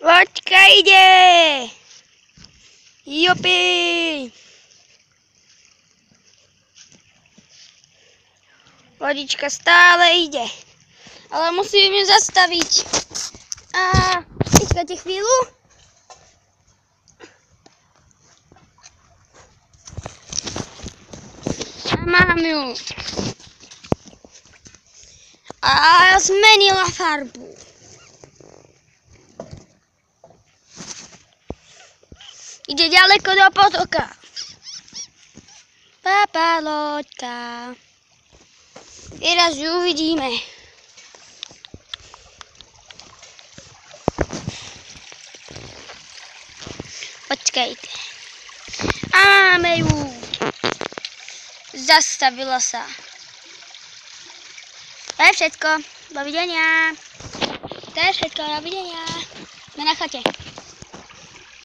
Loďka ide! Jupi! Lodička stále ide, ale musím ju zastaviť. A počkajte chvíľu. A mám ju. A zmenila farbu. Ide ďaleko do potoka. Papa loďka. Teraz ju uvidíme. Počkajte. A máme ju. Zastavila sa. To je všetko. Dovidenia. To je všetko. Dovidenia. Sme na chate.